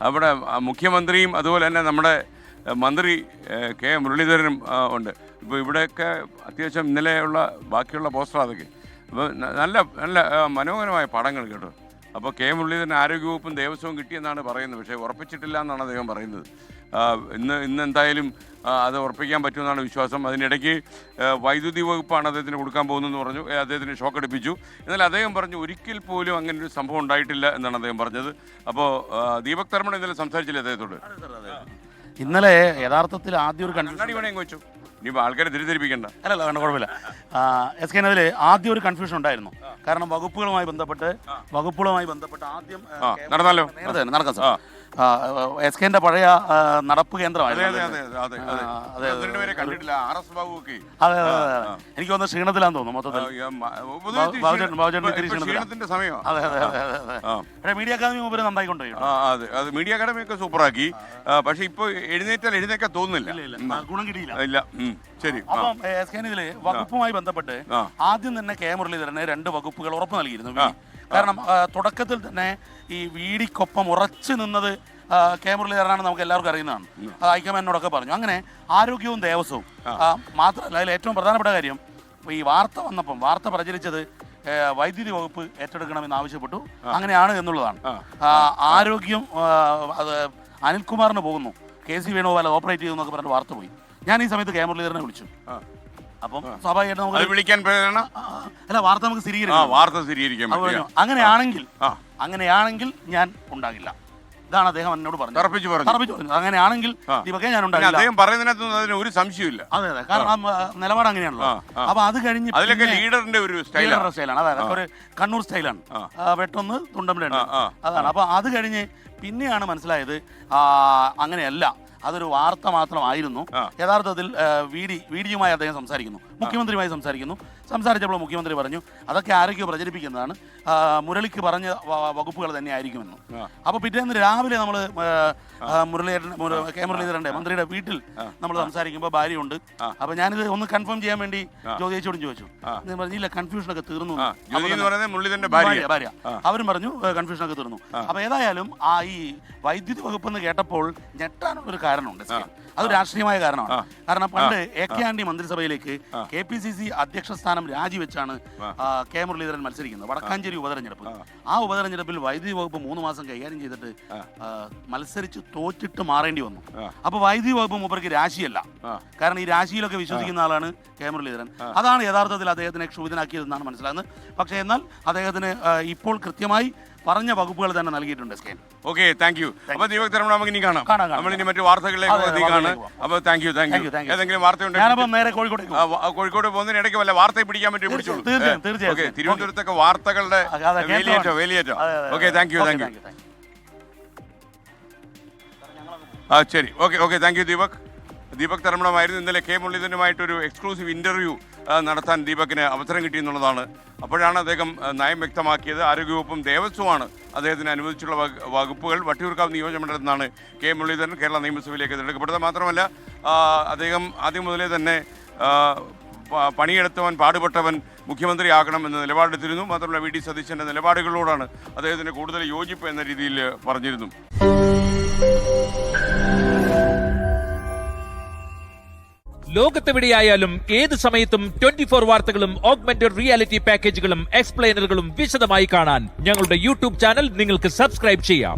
അവിടെ മുഖ്യമന്ത്രിയും അതുപോലെ തന്നെ നമ്മുടെ മന്ത്രി കെ മുരളീധരനും ഉണ്ട്. ഇപ്പോൾ ഇവിടെയൊക്കെ അത്യാവശ്യം ഇന്നലെയുള്ള ബാക്കിയുള്ള പോസ്റ്റർ അതൊക്കെ അപ്പോൾ നല്ല നല്ല മനോഹരമായ പടങ്ങൾ കേട്ടോ. അപ്പോൾ കെ മുരളീധരൻ ആരോഗ്യവകുപ്പും ദേവസ്വവും കിട്ടിയെന്നാണ് പറയുന്നത്, പക്ഷേ ഉറപ്പിച്ചിട്ടില്ല എന്നാണ് അദ്ദേഹം പറയുന്നത്. ഇന്ന് എന്തായാലും അത് ഉറപ്പിക്കാൻ പറ്റുമെന്നാണ് വിശ്വാസം. അതിനിടയ്ക്ക് വൈദ്യുതി വകുപ്പാണ് അദ്ദേഹത്തിന് കൊടുക്കാൻ പോകുന്നതെന്ന് പറഞ്ഞു. അദ്ദേഹത്തിന് ഷോക്ക് അടിപ്പിച്ചു. എന്നാൽ അദ്ദേഹം പറഞ്ഞു ഒരിക്കൽ പോലും അങ്ങനെ ഒരു സംഭവം ഉണ്ടായിട്ടില്ല എന്നാണ് അദ്ദേഹം പറഞ്ഞത്. അപ്പോൾ ദീപക് തർമൺ ഇന്നലെ സംസാരിച്ചില്ലേ അദ്ദേഹത്തോട്? ഇന്നലെ യഥാർത്ഥത്തിൽ ആദ്യം ഒരു കണ്ണാടി വേണമെങ്കിൽ വെച്ചു, ഇനിയിപ്പോൾ ആൾക്കാരെ തിരിച്ചരിപ്പിക്കണ്ട. അല്ലല്ല, വേണ്ട, കുഴപ്പമില്ല. എസ് കെ അതിൽ ആദ്യം ഒരു കൺഫ്യൂഷൻ ഉണ്ടായിരുന്നു. കാരണം വകുപ്പുകളുമായി ബന്ധപ്പെട്ട് ആദ്യം നടന്നാലോ നടക്കാം സാർ. എസ് കെന്റെ പഴയ നടപ്പ് കേന്ദ്രമായിരുന്നു. അതെ, എനിക്ക് തോന്നുന്നു ക്ഷീണത്തിലാന്ന് തോന്നുന്നു മൊത്തത്തിൽ. പക്ഷേ മീഡിയ അക്കാദമി മുമ്പ് നന്നായിക്കൊണ്ടു. മീഡിയ അക്കാദമി ഒക്കെ സൂപ്പറാക്കി. പക്ഷെ ഇപ്പൊ എഴുന്നേക്കാൻ തോന്നുന്നില്ല, ഗുണം കിട്ടിയില്ല. ശരി. അപ്പം എസ് കെ ഇതില് വകുപ്പുമായി ബന്ധപ്പെട്ട് ആദ്യം തന്നെ കെ മുരളീധരന് 2 വകുപ്പുകൾ ഉറപ്പ് നൽകിയിരുന്നു. കാരണം തുടക്കത്തിൽ തന്നെ ഈ വീടിക്കൊപ്പം ഉറച്ചു നിന്നത് കെ മുരളീധരനാണ്, നമുക്ക് എല്ലാവർക്കും അറിയുന്നതാണ്. അത് ഹൈക്കമാൻഡിനോടൊക്കെ പറഞ്ഞു. അങ്ങനെ ആരോഗ്യവും ദേവസ്വവും മാത്രമല്ല, അതിൽ ഏറ്റവും പ്രധാനപ്പെട്ട കാര്യം ഈ വാർത്ത പ്രചരിച്ചത് വൈദ്യുതി വകുപ്പ് ഏറ്റെടുക്കണമെന്ന് ആവശ്യപ്പെട്ടു. അങ്ങനെയാണ് എന്നുള്ളതാണ്. ആരോഗ്യം അത് അനിൽകുമാറിന് പോകുന്നു, KC വേണുഗോപാൽ ഓപ്പറേറ്റ് ചെയ്യുന്നു എന്നൊക്കെ പറഞ്ഞ് വാർത്ത പോയി. ഞാൻ ഈ സമയത്ത് കെ മുരളീധരനെ വിളിച്ചു. അപ്പം സ്വാഭാവികമായിട്ട് വാർത്ത നമുക്ക് സ്ഥിരീകരിക്കാം. അങ്ങനെയാണെങ്കിൽ ഞാൻ ഉണ്ടാകില്ല. ഇതാണ് അദ്ദേഹം എന്നോട് പറഞ്ഞു. അങ്ങനെയാണെങ്കിൽ ദീപകെ ഞാൻ ഉണ്ടാകില്ല. അദ്ദേഹം പറയുന്നതിനകത്ത് ഒരു സംശയമില്ല. അതെ, കാരണം നിലപാട് അങ്ങനെയാണല്ലോ. അപ്പൊ അത് കഴിഞ്ഞ് ലീഡറിന്റെ ഒരു സ്റ്റൈലാണ്. അതെ, ഒരു കണ്ണൂർ സ്റ്റൈലാണ്. വെട്ടൊന്ന് തുണ്ടമിട അതാണ്. അപ്പൊ അത് കഴിഞ്ഞ് പിന്നെയാണ് മനസ്സിലായത് അങ്ങനെയല്ല, അതൊരു വാർത്ത മാത്രമായിരുന്നു. യഥാർത്ഥത്തിൽ വീഡിയുമായി അദ്ദേഹം മുഖ്യമന്ത്രിയുമായി സംസാരിച്ചപ്പോൾ മുഖ്യമന്ത്രി പറഞ്ഞു അതൊക്കെ ആരോഗ്യം പ്രചരിപ്പിക്കുന്നതാണ്, മുരളിക്ക് പറഞ്ഞ വകുപ്പുകൾ തന്നെ ആയിരിക്കുമെന്ന്. അപ്പോൾ പിറ്റേന്ന് രാവിലെ നമ്മൾ കെ മുരളീധരന്റെ മന്ത്രിയുടെ വീട്ടിൽ നമ്മൾ സംസാരിക്കുമ്പോൾ ഭാര്യയുണ്ട്. അപ്പോൾ ഞാനിത് ഒന്ന് കൺഫേം ചെയ്യാൻ വേണ്ടി ജ്യോതിച്ചോടും ചോദിച്ചു. പറഞ്ഞില്ല, കൺഫ്യൂഷനൊക്കെ തീർന്നു. ഭാര്യ അവരും പറഞ്ഞു കൺഫ്യൂഷനൊക്കെ തീർന്നു. അപ്പോൾ ഏതായാലും ഈ വൈദ്യുതി വകുപ്പെന്ന് കേട്ടപ്പോൾ ഞെട്ടാനുള്ളൊരു കാരണമുണ്ട്. അത് രാഷ്ട്രീയമായ കാരണമാണ്. കാരണം പണ്ട് AK ആന്റണി മന്ത്രിസഭയിലേക്ക് KPCC അധ്യക്ഷ സ്ഥാനം രാജിവെച്ചാണ് കെ മുരളീധരൻ മത്സരിക്കുന്നത്. വടക്കാഞ്ചേരി ഉപതെരഞ്ഞെടുപ്പ്. ആ ഉപതെരഞ്ഞെടുപ്പിൽ വൈദ്യുതി വകുപ്പ് 3 മാസം കൈകാര്യം ചെയ്തിട്ട് മത്സരിച്ച് തോറ്റിട്ട് മാറേണ്ടി വന്നു. അപ്പൊ വൈദ്യുതി വകുപ്പ് മൂപ്പർക്ക് രാശിയല്ല. കാരണം ഈ രാശിയിലൊക്കെ വിശ്വസിക്കുന്ന ആളാണ് കെ മുരളീധരൻ. അതാണ് യഥാർത്ഥത്തിൽ അദ്ദേഹത്തിനെ ക്ഷുഭിതനാക്കിയതെന്നാണ് മനസ്സിലാകുന്നത്. പക്ഷേ എന്നാൽ അദ്ദേഹത്തിന് ഇപ്പോൾ കൃത്യമായി പറഞ്ഞ വകുപ്പുകൾ തന്നെ നൽകിയിട്ടുണ്ട്. Okay, thank U. അപ്പോൾ ദീപക് തർമൺ നമുക്ക് ഇനി കാണാം. നമ്മളിനി മറ്റു വാർത്തകളിലേക്ക് കാണാം. അപ്പോൾ താങ്ക് യു. ഏതെങ്കിലും വാർത്തയുണ്ട്? കോഴിക്കോട് പോകുന്നതിനിടയ്ക്ക് വല്ല വാർത്തയെ പിടിക്കാൻ പറ്റും പിടിച്ചോളൂ. തീർച്ചയായും. തിരുവനന്തപുരത്തൊക്കെ വാർത്തകളുടെ വേലിയേറ്റം. Okay, thank you. ശരി, ഓക്കെ, താങ്ക് യു ദീപക് തർമണമായിരുന്നു. ഇന്നലെ കെ മുരളീധരനുമായിട്ടൊരു എക്സ്ക്ലൂസീവ് ഇന്റർവ്യൂ നടത്താൻ ദീപകിന് അവസരം കിട്ടിയെന്നുള്ളതാണ്. അപ്പോഴാണ് അദ്ദേഹം നയം വ്യക്തമാക്കിയത്. ആരോഗ്യവകുപ്പും ദേവസ്വമാണ് അദ്ദേഹത്തിന് അനുവദിച്ചുള്ള വകുപ്പുകൾ. വട്ടിയൂർക്കാവ് നിയോജകമണ്ഡലത്തിൽ നിന്നാണ് കെ മുരളീധരൻ കേരള നിയമസഭയിലേക്ക് തിരഞ്ഞെടുക്കപ്പെട്ടത്. മാത്രമല്ല അദ്ദേഹം ആദ്യം മുതലേ തന്നെ പണിയെടുത്തവൻ പാടുപെട്ടവൻ മുഖ്യമന്ത്രിയാകണം എന്ന നിലപാടെടുത്തിരുന്നു. മാത്രമല്ല VD സതീശൻ്റെ നിലപാടുകളോടാണ് അദ്ദേഹത്തിന് കൂടുതൽ യോജിപ്പ് എന്ന രീതിയിൽ പറഞ്ഞിരുന്നു. ലോകത്തെവിടെയായാലും ഏത് സമയത്തും 24 വാർത്തകളും ഓഗ്മെന്റഡ് റിയാലിറ്റി പാക്കേജുകളും എക്സ്പ്ലെയിനറുകളും വിശദമായി കാണാൻ ഞങ്ങളുടെ YouTube ചാനൽ നിങ്ങൾക്ക് സബ്സ്ക്രൈബ് ചെയ്യാം.